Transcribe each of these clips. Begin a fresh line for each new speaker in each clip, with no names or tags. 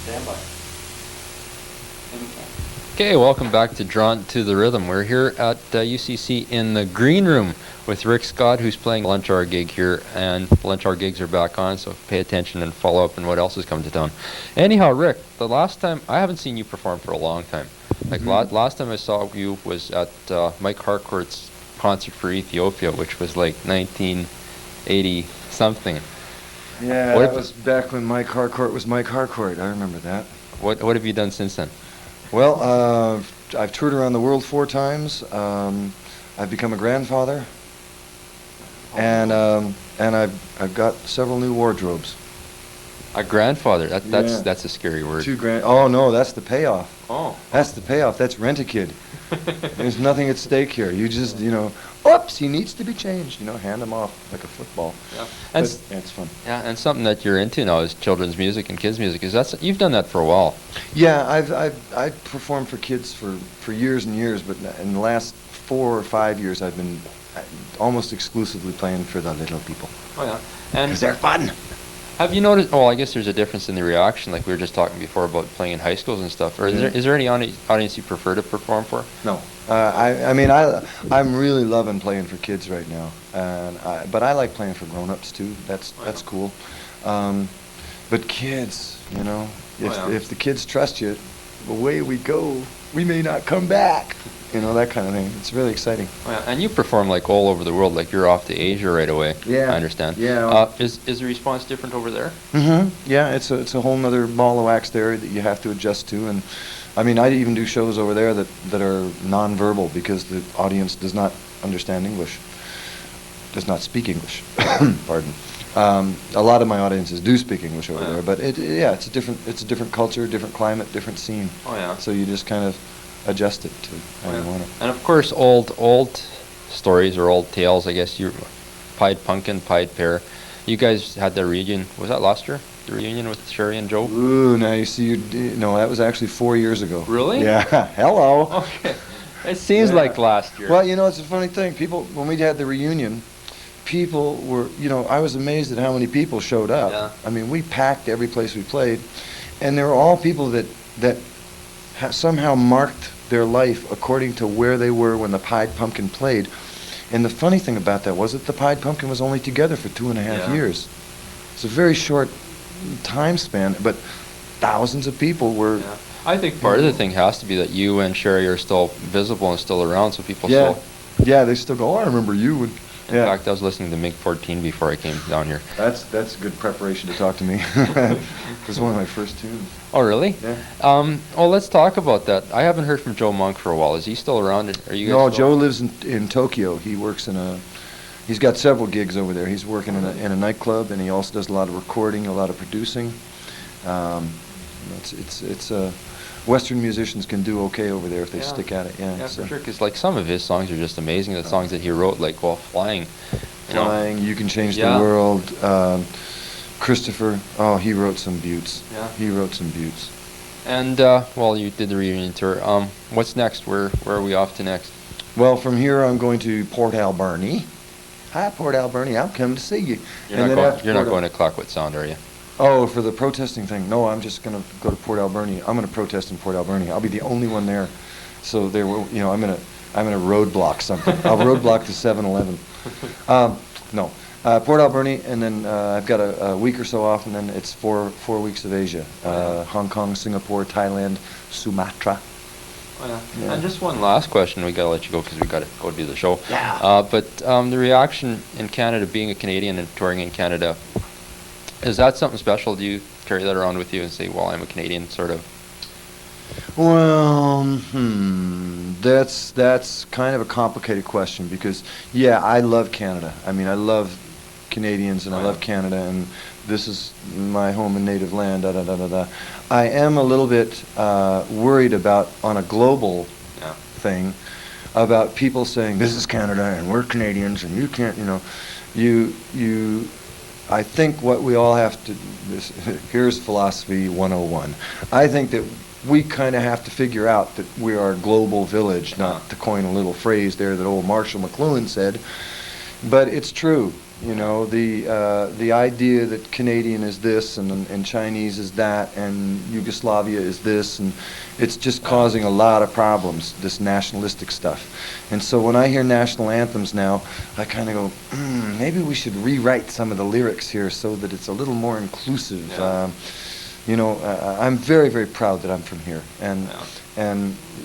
Stand by.
Okay, welcome back to Drawn to the Rhythm. We're here at UCC in the green room with Rick Scott, who's playing lunch hour gig here, and lunch hour gigs are back on, so pay attention and follow up and what else has come to town. Anyhow, Rick, the last time, I haven't seen you perform for a long time. Like last time I saw you was at Mike Harcourt's concert for Ethiopia, which was like 1980 something.
Yeah, that was back when Mike Harcourt was Mike Harcourt. I remember that.
What have you done since then?
Well, I've toured around the world 4 times. I've become a grandfather, and I've got several new wardrobes.
A grandfather. That's a scary word.
2 grand. Oh no, that's the payoff.
Oh.
That's the payoff. That's Rent-A-Kid. There's nothing at stake here. You just, oops, he needs to be changed. Hand him off like a football.
Yeah.
And it's fun.
Yeah, and something that you're into now is children's music and kids music. You've done that for a while.
Yeah, I've performed for kids for years and years, but in the last 4 or 5 years, I've been almost exclusively playing for the little people.
Oh yeah, and
because they're fun.
Have you noticed? Oh, I guess there's a difference in the reaction, like we were just talking before about playing in high schools and stuff. Or is there any audience you prefer to perform for?
No, I'm really loving playing for kids right now, but I like playing for grown-ups too. That's cool. But kids, if the kids trust you, away we go. We may not come back. That kind of thing. It's really exciting.
Oh, yeah. And you perform like all over the world, like you're off to Asia right away.
Yeah.
I understand.
Yeah.
Is the response different over there?
Mm-hmm. Yeah, it's a whole nother ball of wax there that you have to adjust to, and I even do shows over there that are non-verbal because the audience does not understand English, does not speak English. Pardon. A lot of my audiences do speak English over there, but it's a different culture, different climate, different scene.
Oh yeah.
So you just kind of adjust it to how you want it.
And of course, old stories or old tales. I guess Pied Pumpkin, Pied Pear. You guys had the reunion. Was that last year? The reunion with Sherry and Joe.
Ooh, now you see, no, that was actually 4 years ago.
Really?
Yeah. Hello.
Okay. It seems like last year.
Well, it's a funny thing. People, when we had the reunion, people were, I was amazed at how many people showed up.
Yeah.
We packed every place we played, and they were all people that somehow marked their life according to where they were when the Pied Pumpkin played. And the funny thing about that was that the Pied Pumpkin was only together for 2.5 years. It's a very short time span, but thousands of people were.
Yeah. I think part of the thing has to be that you and Sherry are still visible and still around, so people still.
Yeah, they still go, oh, I remember you.
In fact, I was listening to MiG-14 before I came down here.
That's good preparation to talk to me. It was one of my first tunes.
Oh, really?
Yeah.
Well, let's talk about that. I haven't heard from Joe Monk for a while. Is he still around? Are you guys
No, Joe lives in Tokyo. He works he's got several gigs over there. He's working in a nightclub, and he also does a lot of recording, a lot of producing. It's Western musicians can do okay over there if they stick at it.
Yeah, for sure. Because like some of his songs are just amazing. The songs that he wrote, like while flying.
Flying, You Can Change the World. Christopher, he wrote some beauts.
Yeah.
He wrote some beauts.
And you did the reunion tour. What's next? Where are we off to next?
Well, from here I'm going to Port Alberni. Hi, Port Alberni. I'm coming to see you.
You're not going to Clayoquot Sound, are you?
Oh, for the protesting thing? No, I'm just going to go to Port Alberni. I'm going to protest in Port Alberni. I'll be the only one there. So there, I'm going to roadblock something. I'll roadblock the 7-Eleven. No, Port Alberni, and then I've got a week or so off, and then it's 4 weeks of Asia: Hong Kong, Singapore, Thailand, Sumatra.
Oh, yeah. And just one last question. We gotta let you go because we gotta go do the show.
Yeah.
But the reaction in Canada, being a Canadian and touring in Canada. Is that something special? Do you carry that around with you and say, well, I'm a Canadian, sort of?
Well, that's kind of a complicated question because, I love Canada. I love Canadians and I love Canada, and this is my home and native land, I am a little bit worried about, on a global thing, about people saying, this is Canada and we're Canadians and you can't, I think what we all have to, here's philosophy 101. I think that we kind of have to figure out that we are a global village, not to coin a little phrase there that old Marshall McLuhan said, but it's true. You know, the idea that Canadian is this and Chinese is that and Yugoslavia is this, and it's just causing a lot of problems, this nationalistic stuff. And so when I hear national anthems now, I kind of go, maybe we should rewrite some of the lyrics here so that it's a little more inclusive.
Yeah.
You know, I'm very, very proud that I'm from here, and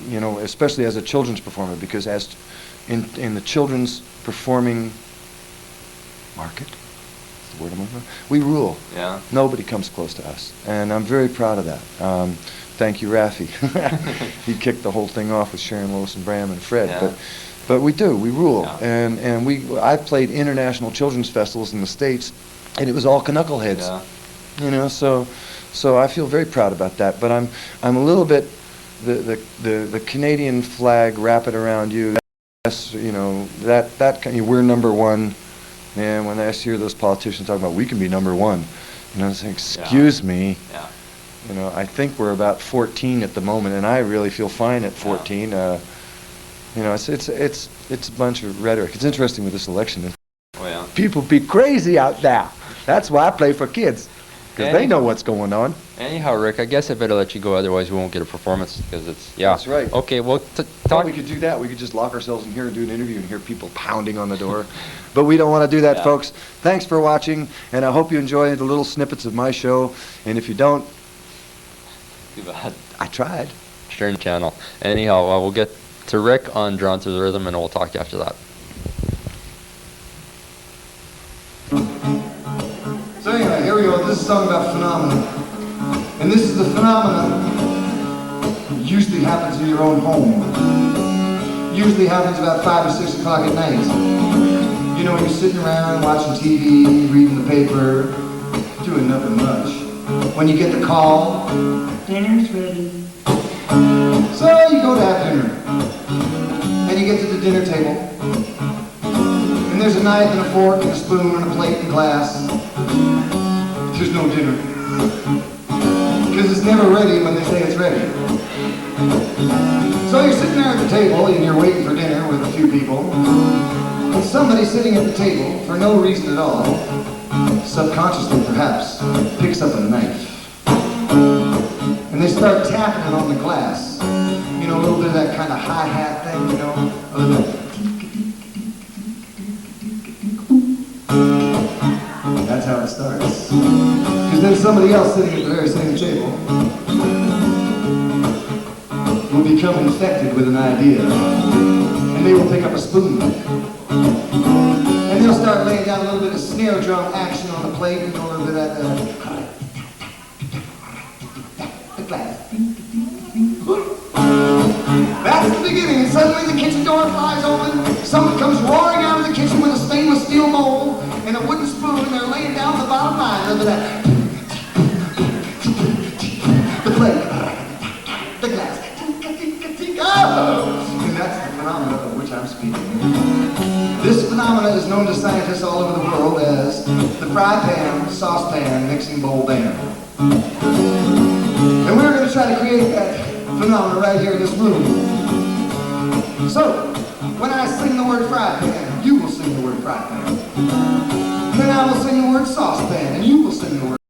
you know, especially as a children's performer, because as in the children's performing market, that's the word I'm looking for, we rule.
Yeah.
Nobody comes close to us, and I'm very proud of that. Thank you, Raffi. He kicked the whole thing off with Sharon, Lois, and Bram and Fred.
Yeah.
But we do. We rule,
Yeah.
and I've played international children's festivals in the States, and it was all knuckleheads.
Yeah.
You know, so I feel very proud about that. But I'm a little bit the Canadian flag, wrap it around you. That's, you know, that kind of, we're number one. And when I hear those politicians talk about we can be number one, you know, I'm saying, excuse me.
Yeah.
You know, I think we're about 14 at the moment, and I really feel fine at 14. You know, it's a bunch of rhetoric. It's interesting with this election.
Oh, yeah.
People be crazy out there. That's why I play for kids, because they know what's going on.
Anyhow, Rick, I guess I better let you go, otherwise we won't get a performance, because it's,
That's right.
Okay, well,
Thought
talk.
we could do that. We could just lock ourselves in here and do an interview and hear people pounding on the door. But we don't want to do that,
Yeah.
folks. Thanks for watching, and I hope you enjoy the little snippets of my show. And if you don't,
Too bad.
I tried.
Stern channel. Anyhow, we'll get to Rick on Drawn to the Rhythm, and we'll talk to you after that.
So anyway, here we go. This is a song about phenomena. And this is the phenomena that usually happens in your own home. Usually happens about 5 or 6 o'clock at night. You know, when you're sitting around watching TV, reading the paper, doing nothing much. When you get the call, dinner's ready. So you go to have dinner. And you get to the dinner table. And there's a knife and a fork and a spoon and a plate and glass. There's no dinner. Because it's never ready when they say it's ready. So you're sitting there at the table and you're waiting for dinner with a few people. And somebody sitting at the table, for no reason at all, subconsciously perhaps, picks up a knife. And they start tapping it on the glass. You know, a little bit of that kind of hi-hat thing, you know? A little bit. That's how it starts. Because then somebody else sitting at the very same table will become infected with an idea. And they will pick up a spoon. And they'll start laying down a little bit of snare drum action on the plate, and a little bit of that, the glass. That's the beginning, and suddenly the kitchen door flies open. Someone comes roaring out of the kitchen with a stainless steel bowl and a wooden spoon, and they're laying down the bottom line under that. The plate, the glass. Oh! And that's the phenomena of which I'm speaking. This phenomena is known to scientists all over the world as the fry pan, saucepan, mixing bowl band. And we're going to try to create that phenomena right here in this room. So, when I sing the word fry pan, you will sing the word fry pan. Then I will sing the word saucepan, and you will sing the word